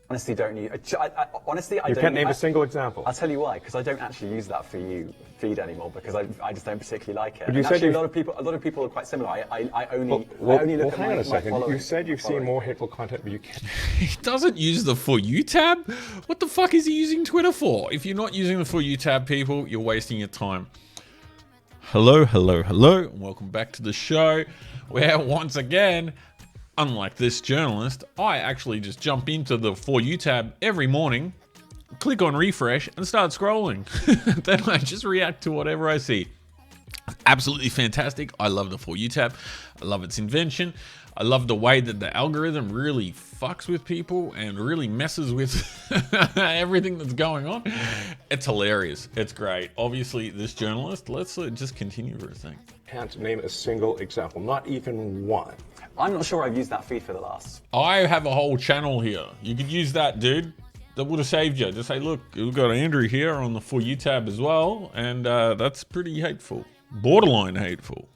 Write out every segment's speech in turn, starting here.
Honestly, don't use. Honestly, I You don't. can't name a single example. I'll tell you why. Because I don't actually use that For You feed anymore. Because I just don't particularly like it. But you And said actually, you- a lot of people are quite similar. I only Well, look at hang on a second. following. You said you've seen more hateful content, but you can't. He doesn't use the For You tab? What the fuck is he using Twitter for? If you're not using the For You tab, people, you're wasting your time. Hello, hello, hello, and welcome back to the show, where once again, unlike this journalist, I actually just jump into the For You tab every morning, click on refresh, and start scrolling. Then I just react to whatever I see. Absolutely fantastic. I love the For You tab. I love its invention. I love the way that the algorithm really fucks with people and really messes with everything that's going on. It's hilarious. It's great. Obviously, this journalist, let's just continue for a second. Can't name a single example, not even one. I'm not sure I've used that feed for the last. I have a whole channel here. You could use that, dude. That would have saved you. Just say, look, we've got Andrew here on the For You tab as well, and that's pretty hateful. Borderline hateful.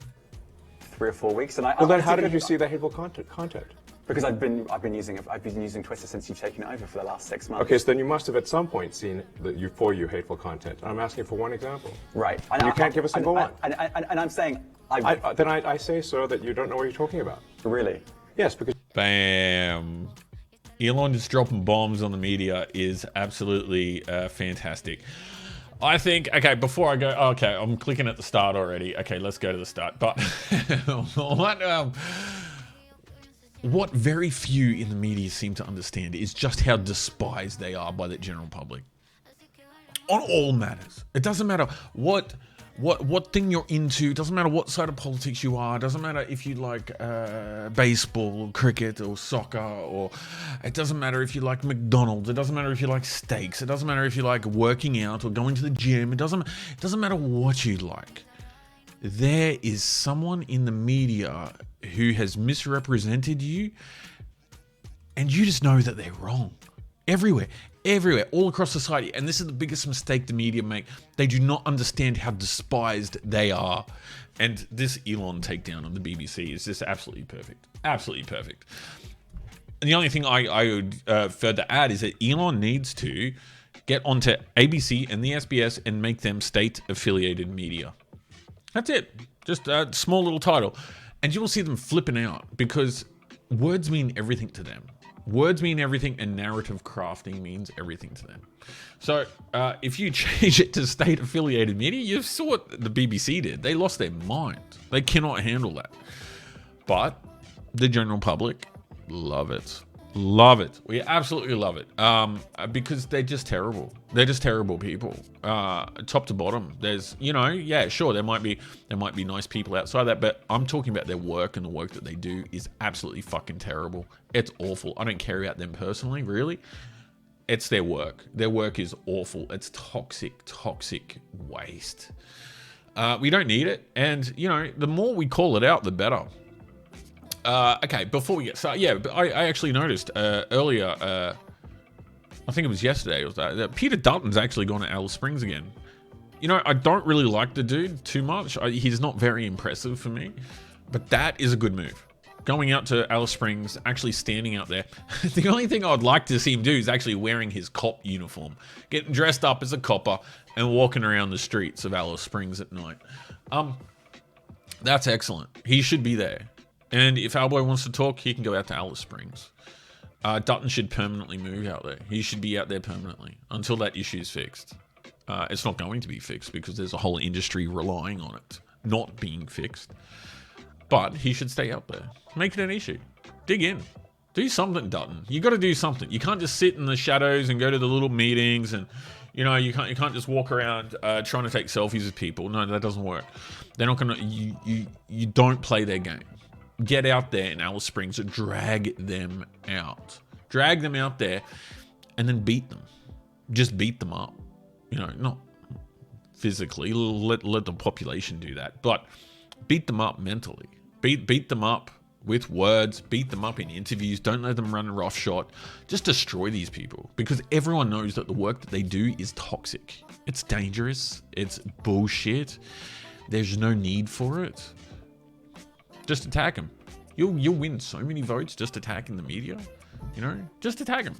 3 or 4 weeks, and Well, then how did you see that hateful content? Because I've been using Twitter since you've taken it over for the last 6 months. Okay, so then you must have at some point seen the For You hateful content. I'm asking for one example. Right. You can't give a single one. And I'm saying, Then I say, sir, that you don't know what you're talking about. really. Yes, because Bam. Elon just dropping bombs on the media is absolutely fantastic. I think, okay, before I go, okay, I'm clicking at the start already. Okay, let's go to the start. But what very few in the media seem to understand is just how despised they are by the general public. On all matters. It doesn't matter what thing you're into. It doesn't matter what side of politics you are. It doesn't matter if you like baseball, or cricket, or soccer, or it doesn't matter if you like McDonald's. It doesn't matter if you like steaks. It doesn't matter if you like working out or going to the gym. It doesn't matter what you like. There is someone in the media who has misrepresented you, and you just know that they're wrong. Everywhere, all across society. And this is the biggest mistake the media make. They do not understand how despised they are. And this Elon takedown on the BBC is just absolutely perfect. Absolutely perfect. And the only thing I would further add is that Elon needs to get onto ABC and the SBS and make them state-affiliated media. That's it. Just a small little title. And you will see them flipping out because words mean everything to them. Words mean everything, and narrative crafting means everything to them. So if you change it to state-affiliated media, you saw what the BBC did. They lost their mind. They cannot handle that. But the general public love it. Love it. We absolutely love it. Because they're just terrible. They're just terrible people. Top to bottom. There's, yeah, sure, there might be nice people outside that, but I'm talking about their work, and the work that they do is absolutely fucking terrible. It's awful. I don't care about them personally, really. It's their work. Their work is awful. It's toxic waste. We don't need it. And, the more we call it out, the better. Okay, before we get started, yeah, I actually noticed earlier, I think it was yesterday, that Peter Dutton's actually gone to Alice Springs again. I don't really like the dude too much. He's not very impressive for me, but that is a good move. Going out to Alice Springs, actually standing out there. The only thing I'd like to see him do is actually wearing his cop uniform, getting dressed up as a copper and walking around the streets of Alice Springs at night. That's excellent. He should be there. And if Albo wants to talk, he can go out to Alice Springs. Dutton should permanently move out there. He should be out there permanently until that issue is fixed. It's not going to be fixed because there's a whole industry relying on it not being fixed. But he should stay out there. Make it an issue. Dig in. Do something, Dutton. You got to do something. You can't just sit in the shadows and go to the little meetings and, you can't just walk around trying to take selfies with people. No, that doesn't work. They're not going to. You don't play their game. Get out there in Alice Springs, drag them out. Drag them out there and then beat them. Just beat them up. Not physically. Let the population do that. But beat them up mentally. Beat them up with words. Beat them up in interviews. Don't let them run roughshod. Just destroy these people. Because everyone knows that the work that they do is toxic. It's dangerous. It's bullshit. There's no need for it. Just attack him. You'll win so many votes just attacking the media. Just attack him.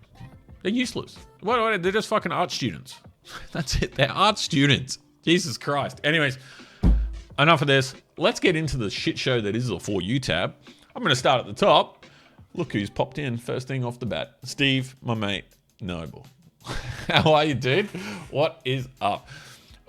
They're useless. They're just fucking art students. That's it. They're art students. Jesus Christ. Anyways, enough of this. Let's get into the shit show that is the For You tab. I'm going to start at the top. Look who's popped in first thing off the bat. Steve, my mate, Noble. How are you, dude? What is up?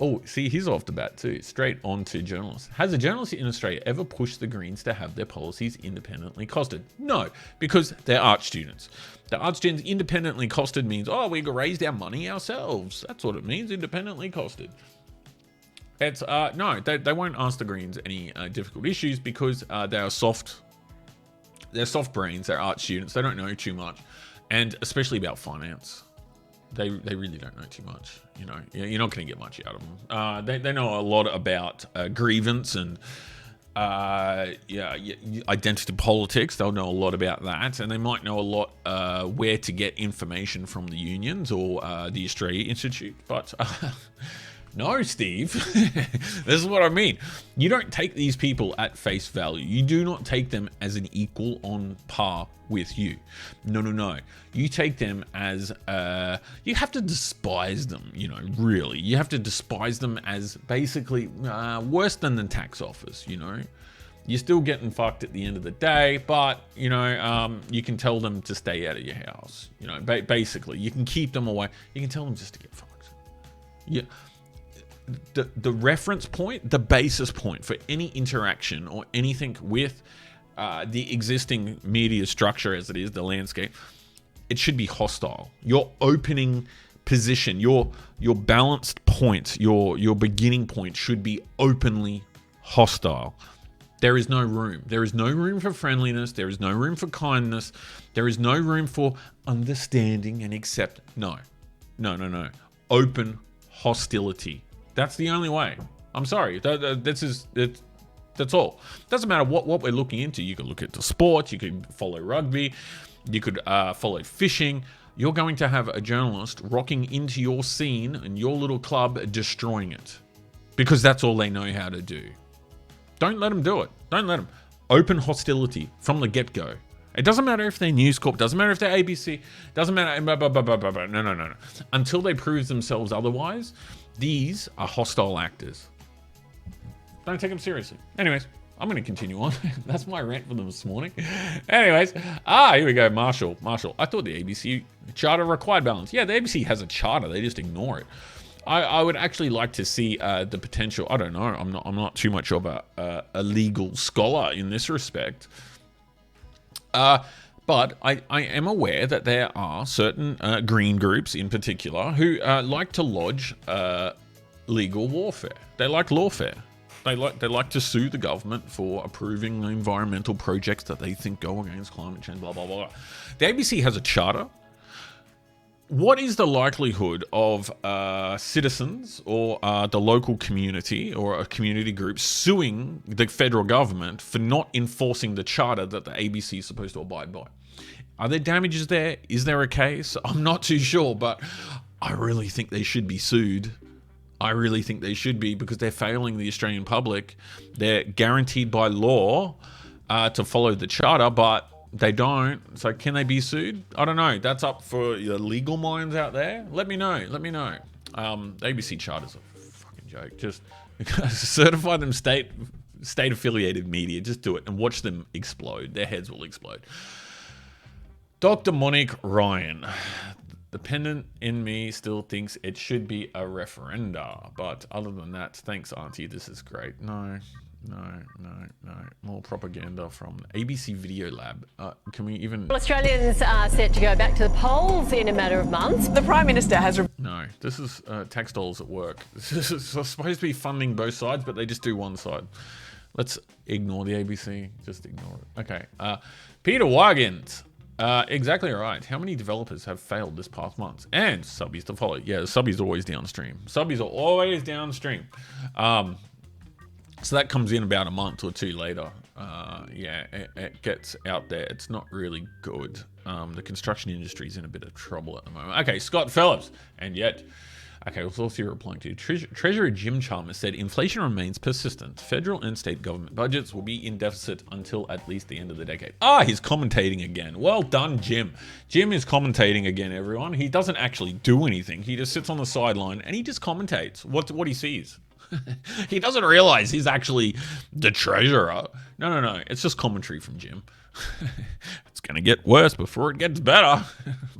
Oh, see, he's off the bat too. Straight on to journalists. Has a journalist in Australia ever pushed the Greens to have their policies independently costed? No, because they're art students. The art students independently costed means, oh, we raised our money ourselves. That's what it means, independently costed. It's, no, they won't ask the Greens any difficult issues because they're soft brains, they're art students, they don't know too much, and especially about finance. They really don't know too much, you know. You're not going to get much out of them. They know a lot about grievance and identity politics. They'll know a lot about that, and they might know a lot where to get information from the unions or the Australia Institute. But no, Steve, this is what I mean. You don't take these people at face value. You do not take them as an equal on par with you. No. You take them as, you have to despise them, you know, really. You have to despise them as basically worse than the tax office, you know. You're still getting fucked at the end of the day, but, you know, you can tell them to stay out of your house. You know, basically, you can keep them away. You can tell them just to get fucked. Yeah. The reference point, the basis point for any interaction or anything with the existing media structure as it is, the landscape, it should be hostile. Your opening position, your balanced point, your beginning point should be openly hostile. There is no room. There is no room for friendliness. There is no room for kindness. There is no room for understanding and accept. No. Open hostility. That's the only way. I'm sorry. That's all. Doesn't matter what we're looking into. You could look at the sport. You could follow rugby. You could follow fishing. You're going to have a journalist rocking into your scene and your little club, destroying it, because that's all they know how to do. Don't let them do it. Don't let them. Open hostility from the get-go. It doesn't matter if they're News Corp. Doesn't matter if they're ABC. Doesn't matter. No. Until they prove themselves otherwise, these are hostile actors. Don't take them seriously. Anyways, I'm going to continue on. That's my rant for them this morning. Anyways, here we go. Marshall. I thought the ABC charter required balance. Yeah, the ABC has a charter. They just ignore it. I would actually like to see the potential. I don't know. I'm not too much of a legal scholar in this respect. But I am aware that there are certain green groups in particular who like to lodge legal warfare. They like lawfare. They like to sue the government for approving the environmental projects that they think go against climate change, blah, blah, blah. The ABC has a charter. What is the likelihood of citizens or the local community or a community group suing the federal government for not enforcing the charter that the ABC is supposed to abide by? Are there damages there? Is there a case? I'm not too sure, but I really think they should be sued. I really think they should be, because they're failing the Australian public. They're guaranteed by law to follow the charter, but they don't. So can they be sued? I don't know. That's up for the legal minds out there. Let me know. The ABC charter's a fucking joke. Just certify them state affiliated media. Just do it and watch them explode. Their heads will explode. Dr. Monique Ryan. The pendant in me still thinks it should be a referenda. But other than that, thanks, Auntie. This is great. No. More propaganda from ABC Video Lab. Can we even... Well, Australians are set to go back to the polls in a matter of months. The Prime Minister has... No, this is tax dollars at work. This is supposed to be funding both sides, but they just do one side. Let's ignore the ABC. Just ignore it. Okay. Peter Waggins. Exactly right. How many developers have failed this past month? And subbies to follow. Yeah, subbies are always downstream. Subbies are always downstream. So that comes in about a month or two later. Yeah, it gets out there. It's not really good. The construction industry is in a bit of trouble at the moment. Okay, Scott Phillips. And yet, Okay, what's also replying to? Treasurer Jim Chalmers said inflation remains persistent. Federal and state government budgets will be in deficit until at least the end of the decade. Ah, he's commentating again. Well done, Jim. Jim is commentating again, everyone. He doesn't actually do anything. He just sits on the sideline and he just commentates what he sees. He doesn't realize he's actually the treasurer. No. It's just commentary from Jim. It's going to get worse before it gets better.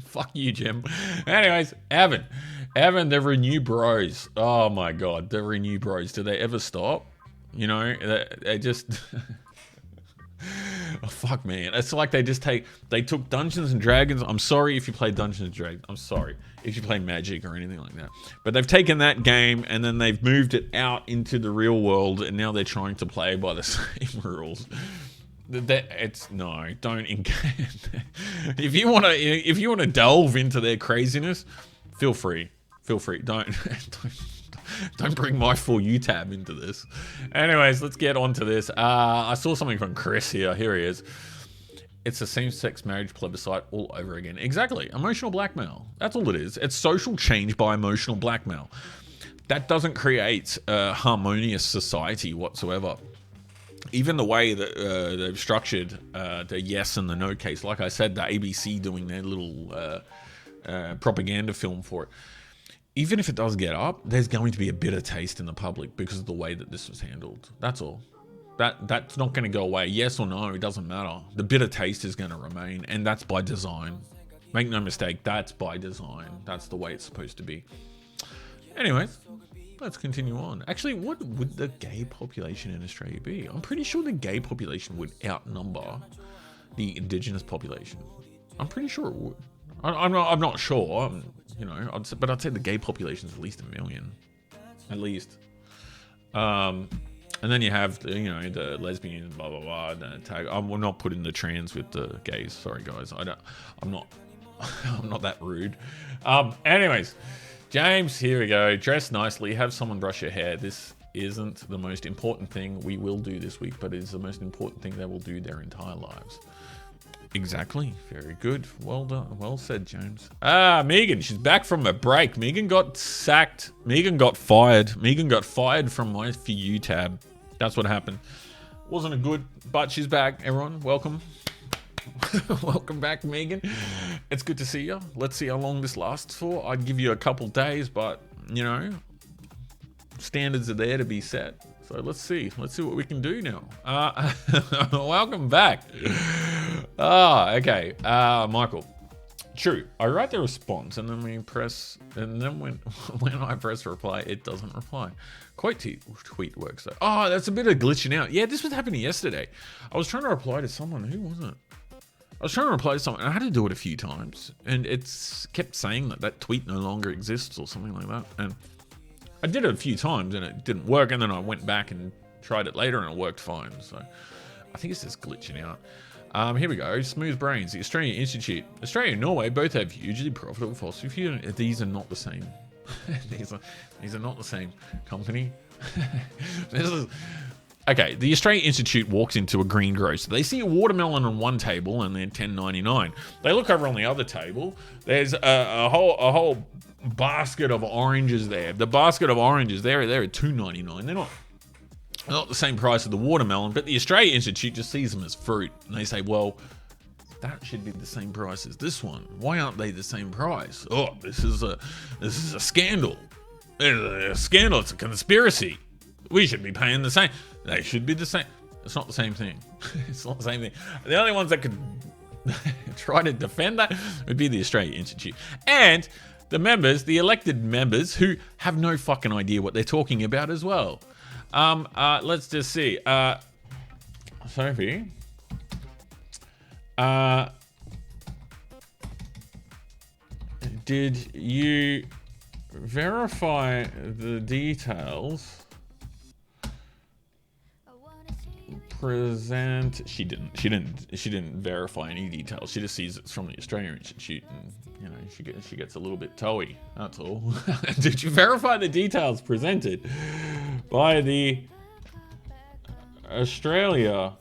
Fuck you, Jim. Anyways, Evan, they're Renew Bros. Oh my God, they're Renew Bros. Do they ever stop? You know, they just... Oh, fuck, man. It's like they took Dungeons and Dragons. I'm sorry if you play Dungeons and Dragons. I'm sorry if you play Magic or anything like that. But they've taken that game and then they've moved it out into the real world, and now they're trying to play by the same rules. Don't engage. If you want to delve into their craziness, feel free. Don't bring my For You tab into this. Anyways, let's get on to this. I saw something from Chris here. Here he is. It's a same-sex marriage plebiscite all over again. Exactly. Emotional blackmail. That's all it is. It's social change by emotional blackmail. That doesn't create a harmonious society whatsoever. Even the way that they've structured the yes and the no case. Like I said, the ABC doing their little propaganda film for it. Even if it does get up, there's going to be a bitter taste in the public because of the way that this was handled. That's all. That's not going to go away. Yes or no, it doesn't matter. The bitter taste is going to remain, and that's by design. Make no mistake, that's by design. That's the way it's supposed to be. Anyways, let's continue on. Actually, what would the gay population in Australia be? I'm pretty sure the gay population would outnumber the Indigenous population. I'm pretty sure it would. I'm not sure. But I'd say the gay population is at least 1 million, at least. And then you have the lesbian, blah blah blah. The tag. We're not putting the trans with the gays. Sorry guys, I'm not that rude. Anyways, James, here we go. Dress nicely. Have someone brush your hair. This isn't the most important thing we will do this week, but it is the most important thing they will do their entire lives. Exactly. Very good. Well done. Well said, James. Megan, she's back from a break. Megan got sacked. Megan got fired. Megan got fired from my For You tab. That's what happened. Wasn't a good, but she's back. Everyone, welcome. Welcome back, Megan. It's good to see you. Let's see how long this lasts for. I'd give you a couple days, but, standards are there to be set. So let's see what we can do now. Welcome back. Okay. Michael. True. I write the response and then when I press reply, it doesn't reply. Quote tweet works though. Oh, that's a bit of glitching out. Yeah, this was happening yesterday. I was trying to reply to someone. Who was it? I was trying to reply to someone and I had to do it a few times. And it's kept saying that tweet no longer exists or something like that. And I did it a few times and it didn't work, and then I went back and tried it later and it worked fine. So I think it's just glitching out. Here we go. Smooth Brains, the Australian Institute. Australia and Norway both have hugely profitable fossil fuel. These are not the same. these are not the same company. Okay, the Australian Institute walks into a greengrocer. They see a watermelon on one table and they're $10.99. They look over on the other table. There's a whole basket of oranges there. The basket of oranges they're at $2.99. They're not the same price as the watermelon, but the Australia Institute just sees them as fruit, and they say, well, that should be the same price as this one. Why aren't they the same price? Oh, this is a scandal. It's a scandal. It's a conspiracy. We should be paying the same. They should be the same. It's not the same thing. It's not the same thing. The only ones that could try to defend that would be the Australia Institute and the elected members who have no fucking idea what they're talking about as well. Let's just see. Sophie. Did you verify the details present? She didn't verify any details. She just sees it's from the Australian Institute, and she gets a little bit toey. That's all. Did you verify the details presented by the Australia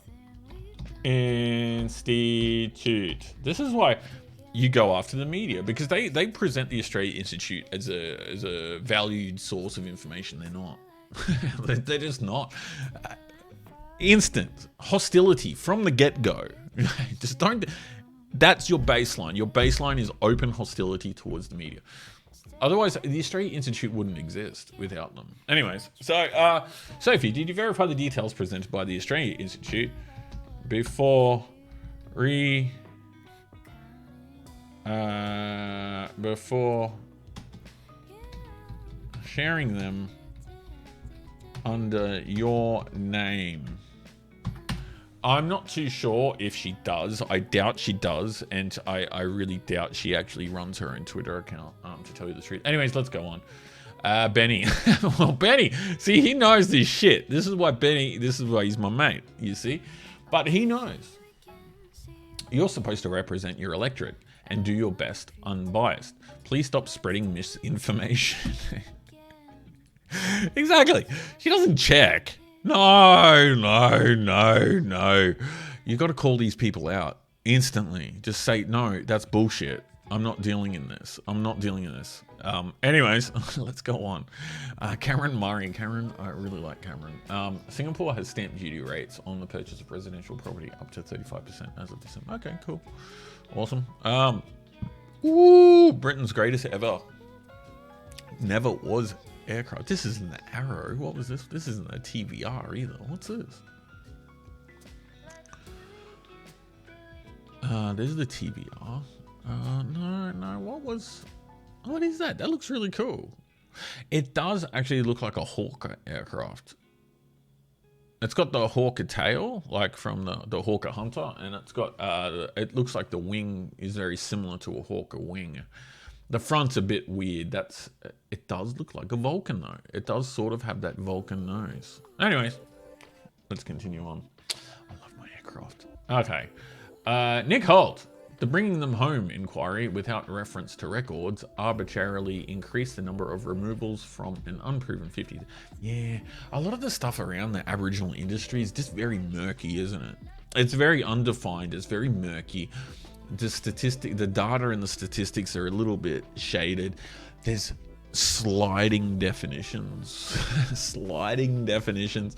Institute? This is why you go after the media because they present the Australia Institute as a valued source of information. They're not. They're just not. Instant hostility from the get-go. Just don't. That's your baseline. Your baseline is open hostility towards the media. Otherwise, the Australia Institute wouldn't exist without them. Anyways, so Sophie, did you verify the details presented by the Australia Institute before sharing them under your name? I'm not too sure if she does. I doubt she does, and I really doubt she actually runs her own Twitter account, to tell you the truth. Anyways, let's go on. Benny. Well, Benny, see, he knows this shit. This is why he's my mate, you see? But he knows. You're supposed to represent your electorate and do your best unbiased. Please stop spreading misinformation. Exactly. She doesn't check. No. You got to call these people out instantly. Just say, no, that's bullshit. I'm not dealing in this. Anyways, let's go on. Cameron Murray. I really like Cameron. Singapore has stamp duty rates on the purchase of residential property up to 35% as of December. Okay, cool. Awesome. Britain's greatest ever. Never was aircraft. This isn't the Arrow. What was this? This isn't a TVR either. What's this? This is the TVR. No. What is that? That looks really cool. It does actually look like a Hawker aircraft. It's got the Hawker tail, like from the Hawker Hunter, and it's got, it looks like the wing is very similar to a Hawker wing. The front's a bit weird. It does look like a Vulcan though. It does sort of have that Vulcan nose. Anyways, let's continue on. I love my aircraft. Okay. Nick Holt. The bringing them home inquiry without reference to records arbitrarily increased the number of removals from an unproven 50. Yeah, a lot of the stuff around the Aboriginal industry is just very murky, isn't it? It's very undefined. It's very murky. The data and the statistics are a little bit shaded. There's sliding definitions. Sliding definitions.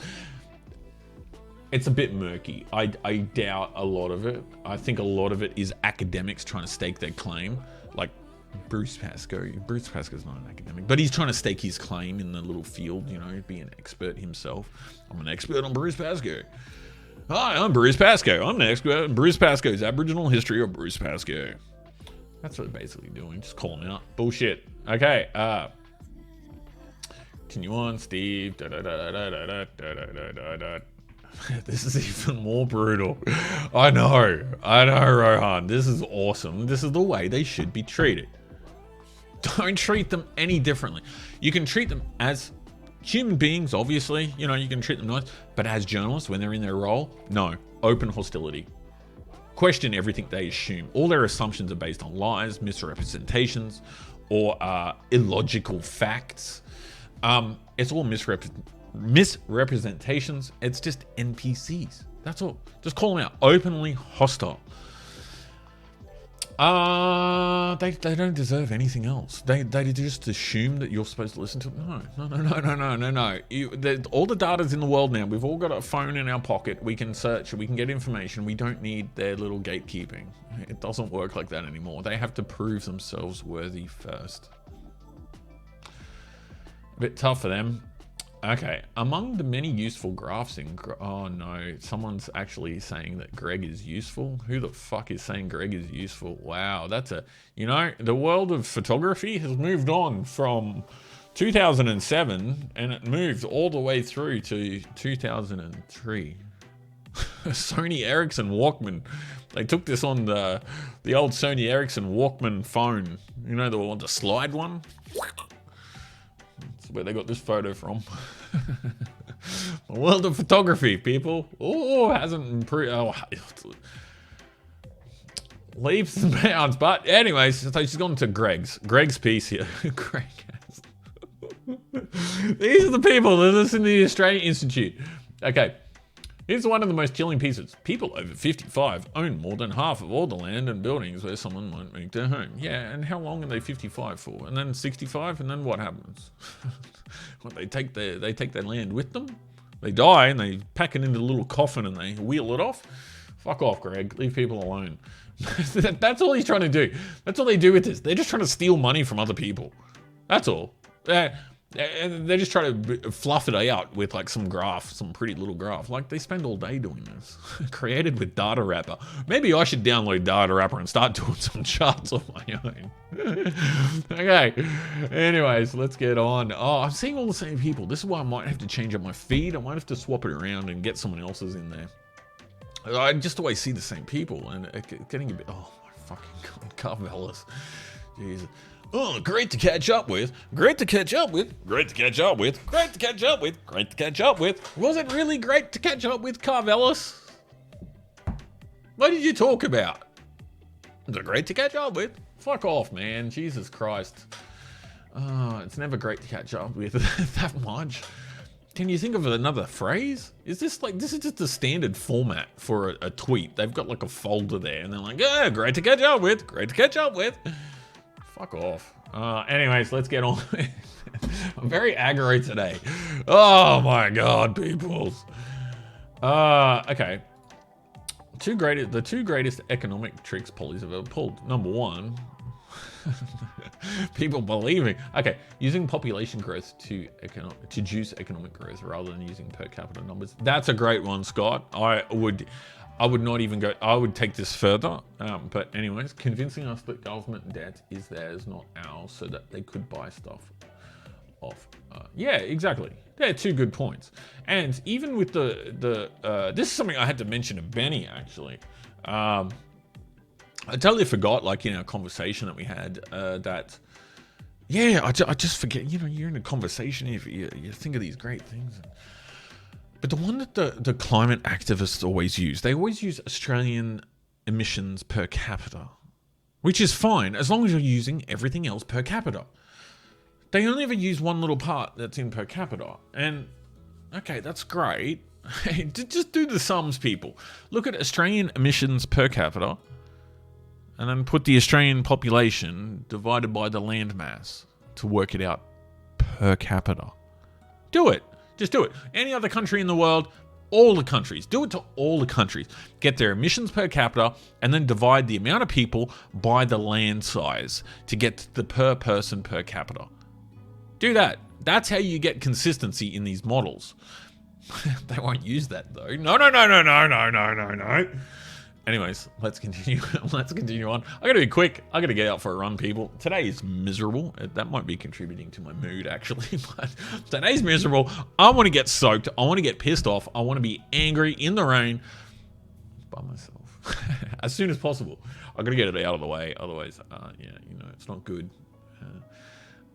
It's a bit murky. I doubt a lot of it. I think a lot of it is academics trying to stake their claim. Like Bruce Pascoe. Bruce Pascoe's not an academic, but he's trying to stake his claim in the little field, you know, be an expert himself. I'm an expert on Bruce Pascoe. Hi, I'm Bruce Pascoe. I'm an expert on Bruce Pascoe's Aboriginal history of Bruce Pascoe. That's what they're basically doing. Just call him out. Bullshit. Okay. Continue on, Steve. This is even more brutal. I know, Rohan. This is awesome. This is the way they should be treated. Don't treat them any differently. You can treat them as human beings, obviously. You know, you can treat them nice. But as journalists, when they're in their role, no. Open hostility. Question everything they assume. All their assumptions are based on lies, misrepresentations, or illogical facts. It's all misrepresentations. It's just NPCs. That's all. Just call them out. Openly hostile. They don't deserve anything else. They just assume that you're supposed to listen to them. No. All the data's in the world now. We've all got a phone in our pocket. We can search. We can get information. We don't need their little gatekeeping. It doesn't work like that anymore. They have to prove themselves worthy first. A bit tough for them. Okay, among the many useful graphs in... Oh no, someone's actually saying that Greg is useful? Who the fuck is saying Greg is useful? Wow, that's a... You know, the world of photography has moved on from 2007 and it moved all the way through to 2003. Sony Ericsson Walkman. They took this on the old Sony Ericsson Walkman phone. You know, the slide one? That's where they got this photo from. The world of photography, people. Oh, hasn't improved. Oh, leaps and bounds. But anyways, so she's gone to Greg's piece here. Greg has. These are the people that listen to the Australian Institute. Okay. Here's one of the most chilling pieces. People over 55 own more than half of all the land and buildings where someone might make their home. Yeah, and how long are they 55 for? And then 65, and then what happens? What, they take their land with them? They die and they pack it into a little coffin and they wheel it off? Fuck off, Greg. Leave people alone. That's all he's trying to do. That's all they do with this. They're just trying to steal money from other people. That's all. They're just trying to fluff it out with like some graph, some pretty little graph. Like they spend all day doing this. Created with Data Wrapper. Maybe I should download Data Wrapper and start doing some charts on my own. Okay. Anyways, let's get on. Oh, I'm seeing all the same people. This is why I might have to change up my feed. I might have to swap it around and get someone else's in there. I just always see the same people and getting a bit. Oh my fucking God, Carvelis. Jesus. Oh, great to catch up with. Great to catch up with. Great to catch up with. Great to catch up with. Great to catch up with. Was it really great to catch up with, Carvelis? What did you talk about? Was it great to catch up with? Fuck off, man. Jesus Christ. It's never great to catch up with that much. Can you think of another phrase? Is this is just the standard format for a tweet? They've got like a folder there and they're like, yeah, great to catch up with. Great to catch up with. Fuck off. Anyways, let's get on. I'm very aggro today. Oh my God, peoples. Okay. The two greatest economic tricks Polly's have ever pulled. Number one, people believing. Okay, using population growth to juice economic growth rather than using per capita numbers. That's a great one, Scott. I would not even go. I would take this further. But anyways, convincing us that government debt is theirs, not ours, so that they could buy stuff off. Yeah, exactly. They're two good points. And even with this is something I had to mention to Benny actually. I totally forgot, like in our conversation that we had, that. Yeah, I just forget. You know, you're in a conversation. You think of these great things. But the one that the climate activists always use, they always use Australian emissions per capita, which is fine as long as you're using everything else per capita. They only ever use one little part that's in per capita. And, okay, that's great. Just do the sums, people. Look at Australian emissions per capita and then put the Australian population divided by the land mass to work it out per capita. Do it. Just do it. Any other country in the world, all the countries, do it to all the countries. Get their emissions per capita and then divide the amount of people by the land size to get the per person per capita. Do that. That's how you get consistency in these models. They won't use that though. No. Anyways, let's continue. Let's continue on. I gotta be quick. I gotta get out for a run, people. Today is miserable. That might be contributing to my mood, actually. But today's miserable. I want to get soaked. I want to get pissed off. I want to be angry in the rain by myself as soon as possible. I gotta get it out of the way. Otherwise, yeah, you know, it's not good.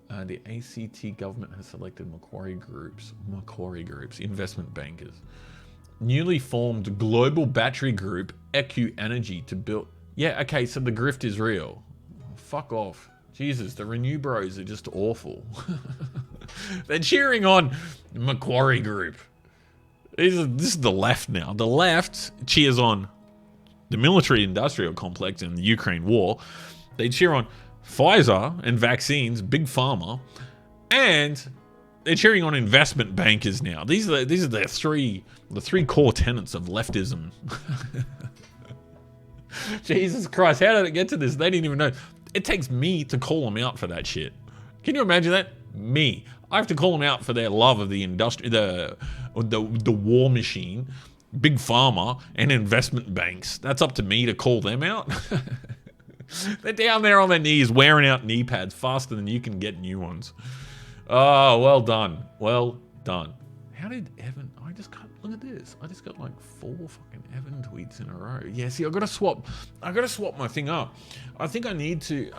The ACT government has selected Macquarie Groups, investment bankers. Newly formed global battery group EQ Energy to build. Yeah, okay, so the grift is real. Fuck off. Jesus, the Renew Bros are just awful. They're cheering on Macquarie Group. This is the left now. The left cheers on the military-industrial complex in the Ukraine war. They cheer on Pfizer and vaccines, big pharma, and they're cheering on investment bankers now. These are the three core tenets of leftism. Jesus Christ, how did it get to this? They didn't even know. It takes me to call them out for that shit. Can you imagine that? Me. I have to call them out for their love of the industry, the war machine, big pharma, and investment banks. That's up to me to call them out. They're down there on their knees wearing out knee pads faster than you can get new ones. Oh, well done. Well done. How did Evan... I just can't... Look at this. I just got like 4 fucking Evan tweets in a row. Yeah, see, I gotta swap my thing up. I think I need to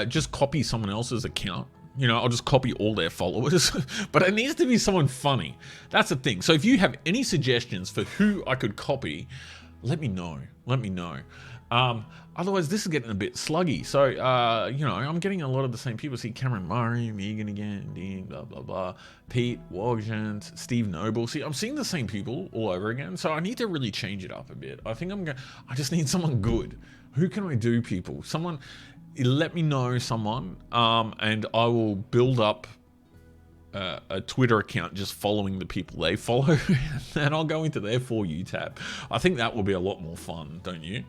just copy someone else's account. You know, I'll just copy all their followers. But it needs to be someone funny. That's the thing. So if you have any suggestions for who I could copy, let me know. Let me know. Otherwise, this is getting a bit sluggy. So, you know, I'm getting a lot of the same people. See Cameron Murray, Megan again, Dean, blah, blah, blah. Pete, Wogent, Steve Noble. See, I'm seeing the same people all over again. So I need to really change it up a bit. I think I just need someone good. Who can I do, people? Someone, let me know someone, and I will build up a Twitter account just following the people they follow, and I'll go into their For You tab. I think that will be a lot more fun, don't you?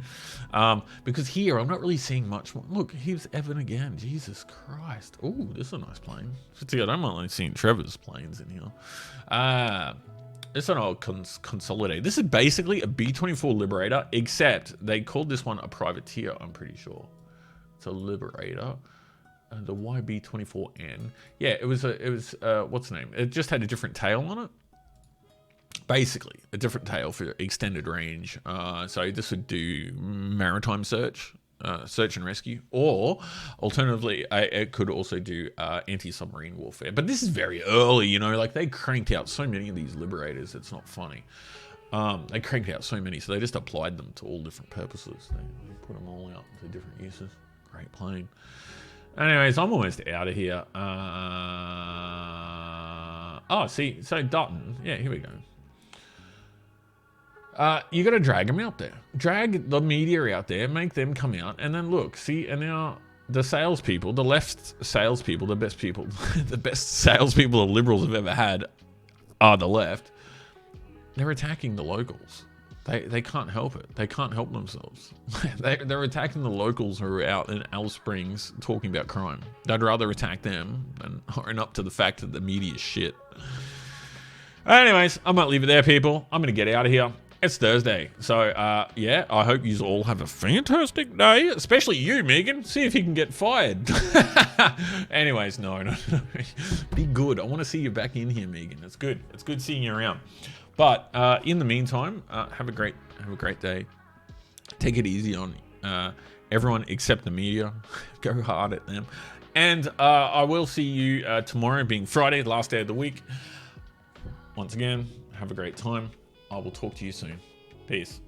Because here I'm not really seeing much more. Look, here's Evan again. Jesus Christ. Oh, this is a nice plane. I don't mind seeing Trevor's planes in here. This one I'll consolidate. This is basically a B-24 Liberator, except they called this one a privateer, I'm pretty sure. It's a Liberator. The YB-24N. Yeah, it was what's the name? It just had a different tail on it. Basically, a different tail for extended range. So this would do maritime search and rescue, or alternatively, it could also do anti-submarine warfare. But this is very early, you know, like they cranked out so many of these Liberators, it's not funny. They cranked out so many, so they just applied them to all different purposes. They put them all out to different uses. Great plane. Anyways, I'm almost out of here. Oh, see, so Dutton. Yeah, here we go. You got to drag them out there. Drag the media out there, make them come out, and then look, see, and now the salespeople, the left salespeople, the best people, the best salespeople the Liberals have ever had are the left. They're attacking the locals. They can't help it. They can't help themselves. They're attacking the locals who are out in Alice Springs talking about crime. They'd rather attack them than own up to the fact that the media is shit. Anyways, I might leave it there, people. I'm going to get out of here. It's Thursday. So, yeah, I hope you all have a fantastic day. Especially you, Megan. See if you can get fired. Anyways, no. Be good. I want to see you back in here, Megan. It's good. It's good seeing you around. But in the meantime, have a great day. Take it easy on everyone except the media. Go hard at them. And I will see you tomorrow, being Friday, the last day of the week. Once again, have a great time. I will talk to you soon. Peace.